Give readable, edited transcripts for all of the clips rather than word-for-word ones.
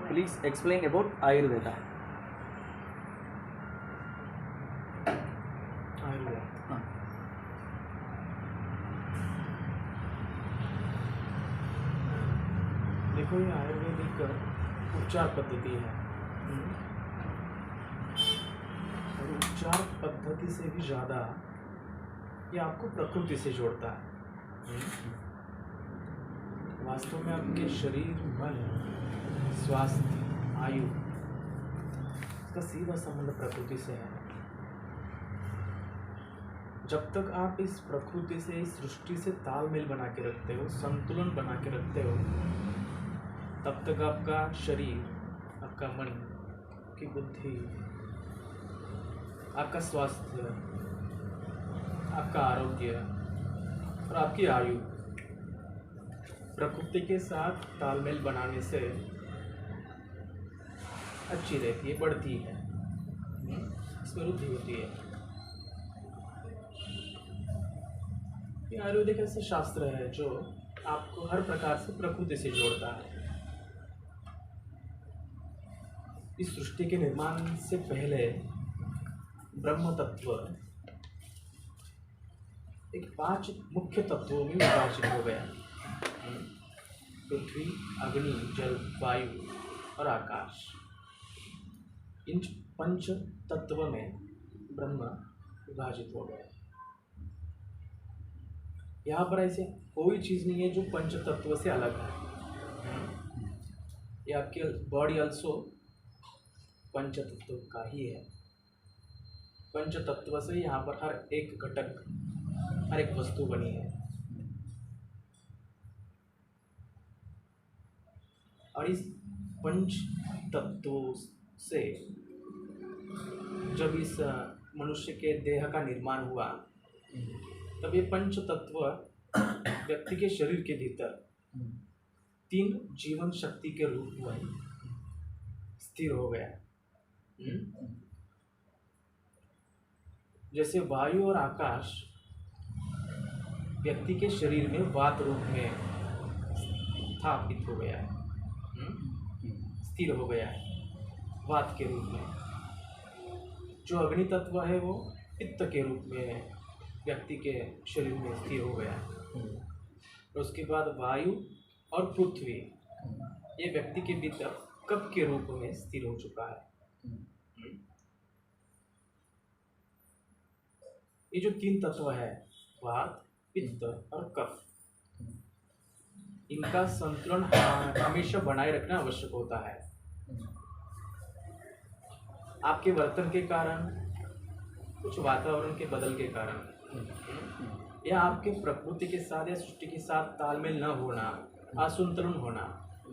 please explain about Ayurveda. Ayurveda हाँ. देखो, ये आयुर्वेदिक उपचार पद्धति है और उपचार पद्धति से भी ज़्यादा ये आपको प्रकृति से जोड़ता है। वास्तव में आपके शरीर, मन, स्वास्थ्य, आयु, इसका सीधा संबंध प्रकृति से है। जब तक आप इस प्रकृति से, इस सृष्टि से तालमेल बना के रखते हो, संतुलन बना के रखते हो, तब तक आपका शरीर, आपका मन, आपकी बुद्धि, आपका स्वास्थ्य, आपका आरोग्य और आपकी आयु प्रकृति के साथ तालमेल बनाने से अच्छी रहती है, बढ़ती है, इसमें वृद्धि होती है। ये आयुर्वेदिक ऐसा शास्त्र है जो आपको हर प्रकार से प्रकृति से जोड़ता है। इस सृष्टि के निर्माण से पहले ब्रह्म तत्व एक 5 मुख्य तत्वों में विभाजित हो गया। पृथ्वी, अग्नि, जल, वायु और आकाश। इन 5 तत्व में ब्रह्म विभाजित हो गया। यहाँ पर ऐसे कोई चीज़ नहीं है जो पंच तत्व से अलग है। ये आपके बॉडी अल्सो पंच तत्व का ही है। पंच तत्व से यहाँ पर हर एक घटक, हर एक वस्तु बनी है। और इस पंच तत्वों से जब इस मनुष्य के देह का निर्माण हुआ, तब ये पंच तत्व व्यक्ति के शरीर के भीतर 3 जीवन शक्ति के रूप में स्थिर हो गया। जैसे वायु और आकाश व्यक्ति के शरीर में वात रूप में स्थापित हो गया है, स्थिर हो गया है वात के रूप में। जो अग्नि तत्व है वो पित्त के रूप में व्यक्ति के शरीर में स्थिर हो गया है। और उसके बाद वायु और पृथ्वी ये व्यक्ति के भीतर कफ के रूप में स्थिर हो चुका है। ये जो 3 तत्व है, वात, पित्त और कफ, इनका संतुलन हमेशा बनाए रखना आवश्यक होता है। आपके वर्तन के कारण, कुछ वातावरण के बदल के कारण, या आपके प्रकृति के साथ या सृष्टि के साथ तालमेल न होना, असंतुलन होना,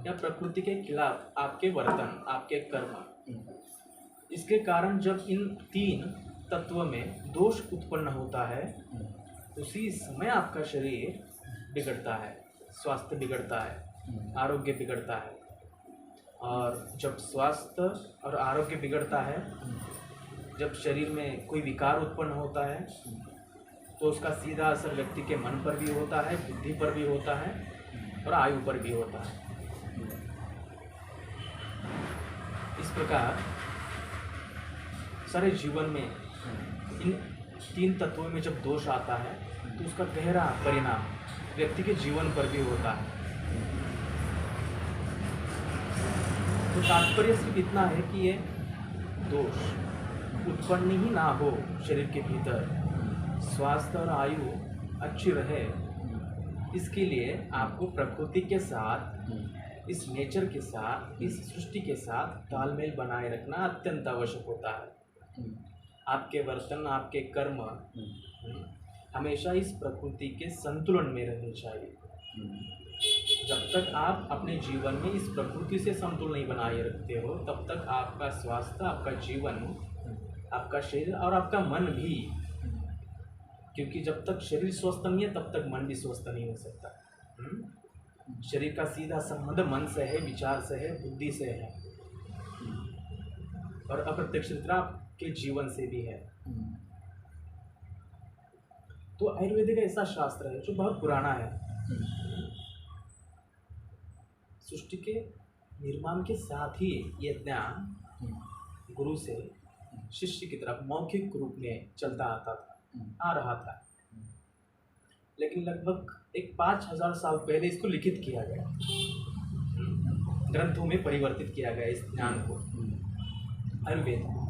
या प्रकृति के खिलाफ आपके वर्तन, आपके कर्म, इसके कारण जब इन 3 तत्व में दोष उत्पन्न होता है, उसी समय आपका शरीर बिगड़ता है, स्वास्थ्य बिगड़ता है, आरोग्य बिगड़ता है। और जब स्वास्थ्य और आरोग्य बिगड़ता है, जब शरीर में कोई विकार उत्पन्न होता है, तो उसका सीधा असर व्यक्ति के मन पर भी होता है, बुद्धि पर भी होता है और आयु पर भी होता है। इस प्रकार सारे जीवन में इन 3 तत्वों में जब दोष आता है, तो उसका गहरा परिणाम व्यक्ति के जीवन पर भी होता है। तो तात्पर्य सिर्फ इतना है कि ये दोष उत्पन्न ही ना हो शरीर के भीतर, स्वास्थ्य और आयु अच्छी रहे, इसके लिए आपको प्रकृति के साथ, इस नेचर के साथ, इस सृष्टि के साथ तालमेल बनाए रखना अत्यंत आवश्यक होता है। आपके वर्तन, आपके कर्म हमेशा इस प्रकृति के संतुलन में रहने चाहिए। जब तक आप अपने जीवन में इस प्रकृति से संतुलन नहीं बनाए रखते हो, तब तक आपका स्वास्थ्य, आपका जीवन, आपका शरीर और आपका मन भी, क्योंकि जब तक शरीर स्वस्थ नहीं है तब तक मन भी स्वस्थ नहीं हो सकता। शरीर का सीधा संबंध मन से है, विचार से है, बुद्धि से है और अप्रत्यक्ष के जीवन से भी है। तो आयुर्वेदिक ऐसा शास्त्र है जो बहुत पुराना है। सृष्टि के निर्माण के साथ ही ये ज्ञान गुरु से शिष्य की तरफ मौखिक रूप में चलता आता था, आ रहा था। लेकिन लगभग एक 5000 साल पहले इसको लिखित किया गया, ग्रंथों में परिवर्तित किया गया इस ज्ञान को, आयुर्वेद को।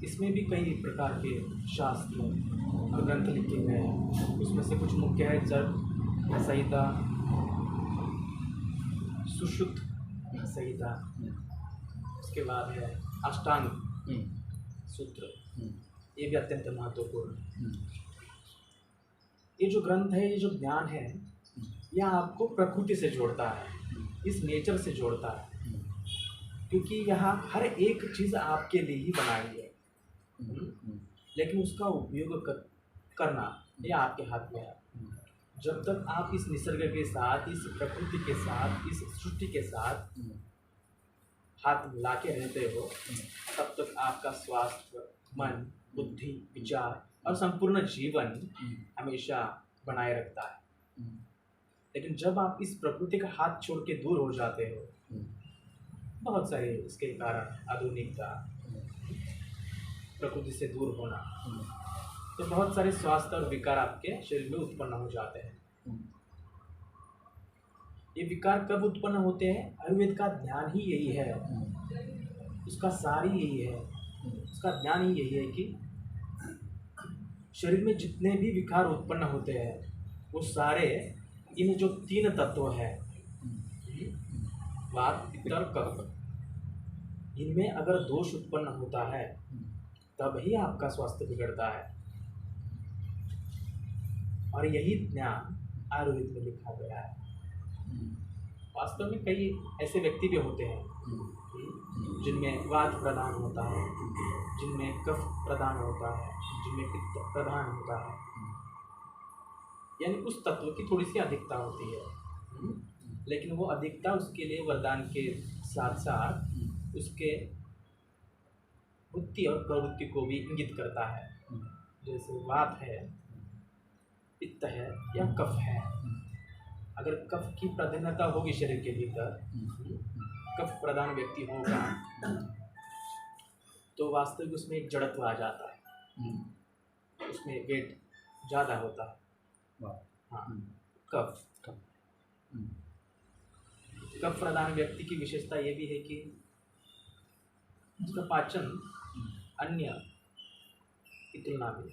इसमें भी कई प्रकार के शास्त्र और ग्रंथ लिखे गए हैं। उसमें से कुछ मुख्य है चरक संहिता, सुश्रुत संहिता, उसके बाद है अष्टांग सूत्र, ये भी अत्यंत महत्वपूर्ण है। ये जो ग्रंथ है, ये जो ज्ञान है, यह आपको प्रकृति से जोड़ता है, इस नेचर से जोड़ता है, क्योंकि यहाँ हर एक चीज़ आपके लिए ही बनाई है, लेकिन उसका उपयोग करना यह आपके हाथ में है। जब तक आप इस निसर्ग के साथ, इस प्रकृति के साथ, इस सृष्टि के साथ हाथ मिला के रहते हो, तब तक आपका स्वास्थ्य, मन, बुद्धि, विचार और संपूर्ण जीवन हमेशा बनाए रखता है। लेकिन जब आप इस प्रकृति का हाथ छोड़ के दूर हो जाते हो, बहुत सारे इसके कारण, आधुनिकता, प्रकृति से दूर होना, तो बहुत सारे स्वास्थ्य और विकार आपके शरीर में उत्पन्न हो जाते हैं। ये विकार कब उत्पन्न होते हैं? आयुर्वेद का ज्ञान ही यही है, उसका सार ही यही है, उसका ज्ञान ही यही है कि शरीर में जितने भी विकार उत्पन्न होते हैं, वो सारे इन जो 3 तत्व हैं, वात, पित्त और कफ, इनमें अगर दोष उत्पन्न होता है तब ही आपका स्वास्थ्य बिगड़ता है। और यही ज्ञान आयुर्वेद में लिखा गया है। वास्तव में कई ऐसे व्यक्ति भी होते हैं जिनमें वात प्रदान होता है, जिनमें कफ प्रदान होता है, जिनमें पित्त प्रदान होता है, यानी उस तत्व की थोड़ी सी अधिकता होती है। लेकिन वो अधिकता उसके लिए वरदान के साथ साथ उसके बुद्धि और प्रवृत्ति को भी इंगित करता है। जैसे वात है, पित्त है या कफ है, अगर कफ की प्रधानता होगी शरीर के भीतर, कफ प्रधान व्यक्ति होगा, तो वास्तविक उसमें एक जड़त्व आ जाता है, उसमें वेट ज़्यादा होता है। हाँ, कफ प्रधान व्यक्ति की विशेषता ये भी है कि उसका पाचन अन्य की तुलना में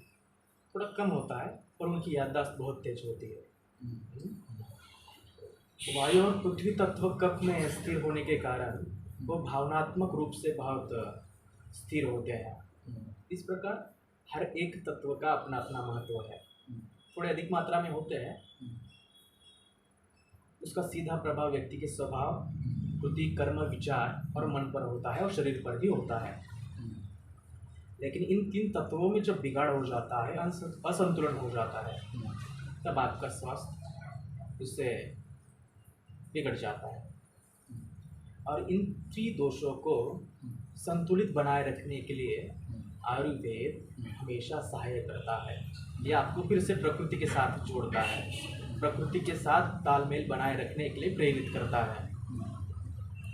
थोड़ा कम होता है और उनकी याददाश्त बहुत तेज होती है। वायु और पृथ्वी तत्व कफ में स्थिर होने के कारण वो भावनात्मक रूप से बहुत स्थिर होते हैं। इस प्रकार हर एक तत्व का अपना अपना महत्व है। थोड़े अधिक मात्रा में होते हैं, उसका सीधा प्रभाव व्यक्ति के स्वभाव, बुद्धि, कर्म, विचार और मन पर होता है और शरीर पर भी होता है। लेकिन इन 3 तत्वों में जब बिगाड़ हो जाता है, असंतुलन हो जाता है, तब आपका स्वास्थ्य उससे बिगड़ जाता है। और इन त्रिदोषों को संतुलित बनाए रखने के लिए आयुर्वेद हमेशा सहायक करता है। ये आपको फिर से प्रकृति के साथ जोड़ता है, प्रकृति के साथ तालमेल बनाए रखने के लिए प्रेरित करता है,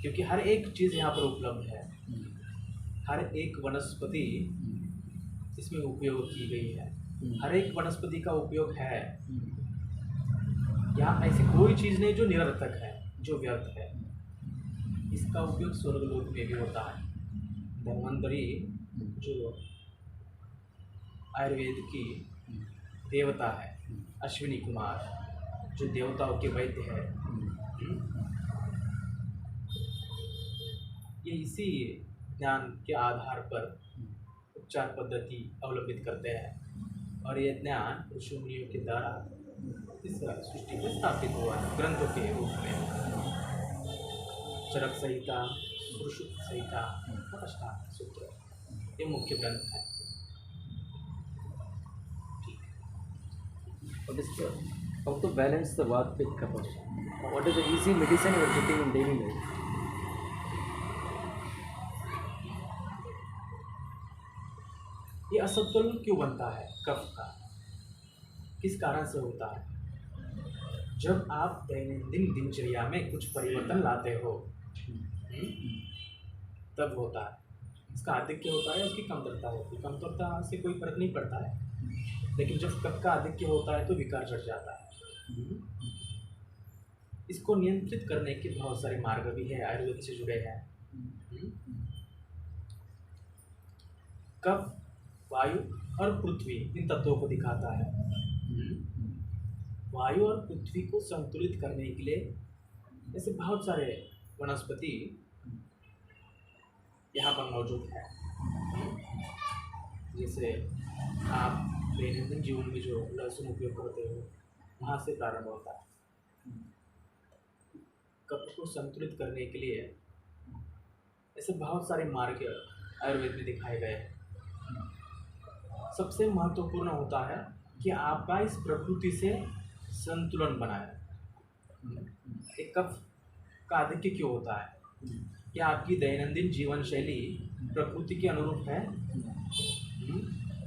क्योंकि हर एक चीज़ यहाँ पर उपलब्ध है, हर एक वनस्पति इसमें उपयोग की गई है, हर एक वनस्पति का उपयोग है। यहाँ ऐसी कोई चीज़ नहीं जो निरर्थक है, जो व्यर्थ है। इसका उपयोग स्वर्गलोक में भी होता है। धन्वंतरी जो आयुर्वेद की देवता है, अश्विनी कुमार जो देवताओं के वैद्य है, ये इसी ज्ञान के आधार पर उपचार पद्धति अवलंबित करते हैं। और ये ज्ञान ऋषि मुनियों के द्वारा इस सृष्टि में स्थापित हुआ है ग्रंथों के रूप में। चरक संहिता, सुश्रुत संहिता और अष्टांग सूत्र, ये मुख्य ग्रंथ है। What is the, how to balance the Vata with Kapha? What is the easy medicine you are taking in daily life? ये असंतुलन क्यों बनता है कफ का? किस कारण से होता है? जब आप दैनंदिन दिनचर्या में कुछ परिवर्तन लाते हो, तब होता है। इसका आधिक्य होता है, उसकी कमतरता होती है। कमतरता से कोई फर्क नहीं पड़ता है, लेकिन जब कफ का आधिक्य होता है तो विकार चढ़ जाता है। इसको नियंत्रित करने के बहुत सारे मार्ग भी है, आयुर्वेद से जुड़े हैं। कफ, वायु और पृथ्वी इन तत्वों को दिखाता है। वायु और पृथ्वी को संतुलित करने के लिए ऐसे बहुत सारे वनस्पति यहाँ पर मौजूद है। जैसे आप दैनंदिन जीवन में जो लहसुन उपयोग करते हो, वहाँ से प्रारंभ होता है। कफ को संतुलित करने के लिए ऐसे बहुत सारे मार्ग आयुर्वेद में दिखाए गए हैं। सबसे महत्वपूर्ण होता है कि आपका इस प्रकृति से संतुलन बनाए। एक कफ का आधिक्य क्यों होता है? क्या आपकी दैनंदिन जीवन शैली प्रकृति के अनुरूप है?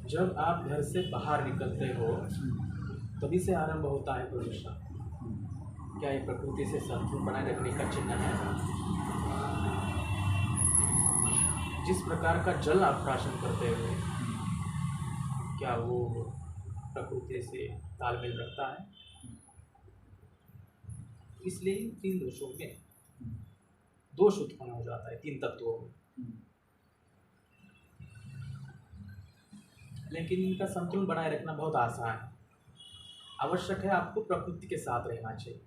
जब आप घर से बाहर निकलते हो तभी से आरंभ होता है प्रदूषण। क्या ये प्रकृति से संतुलन बनाए रखने का चिन्ह है? जिस प्रकार का जल आप प्राशन करते हो, क्या वो प्रकृति से तालमेल रखता है? इसलिए इन तीन दोषों में दोष उत्पन्न हो जाता है, तीन तत्वों में। लेकिन इनका संतुलन बनाए रखना बहुत आसान है। आवश्यक है आपको प्रकृति के साथ रहना चाहिए।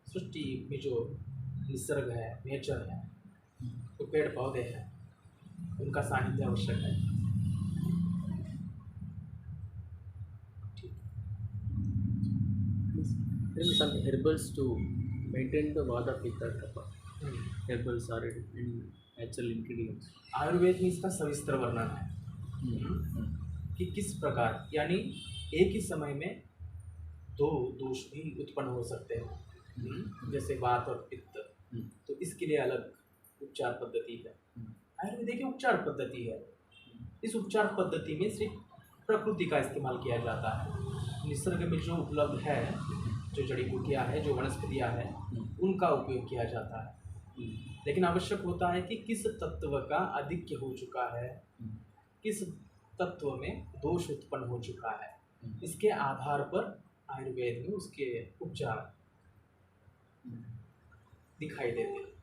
सृष्टि में जो निसर्ग है, नेचर है, तो पेड़ पौधे हैं, उनका सानिध्य आवश्यक है। Tell me some herbals to maintain the Vata Pitta Kapha. Herbals are in natural ingredients. Ayurveda में इसका सविस्तर वर्णन है कि किस प्रकार, यानी एक ही समय में दो दोष भी उत्पन्न हो सकते हैं, जैसे वात और पित्त। तो इसके लिए अलग उपचार पद्धति है। आयुर्वेद की उपचार पद्धति है। इस उपचार पद्धति में सिर्फ प्रकृति का इस्तेमाल किया जाता है। निसर्ग में जो उपलब्ध है, जो जड़ी बूटियाँ हैं, जो वनस्पतियाँ हैं, उनका उपयोग किया जाता है। लेकिन आवश्यक होता है कि किस तत्व का आधिक्य हो चुका है, किस तत्व में दोष उत्पन्न हो चुका है, इसके आधार पर आयुर्वेद में उसके उपचार दिखाई देते हैं।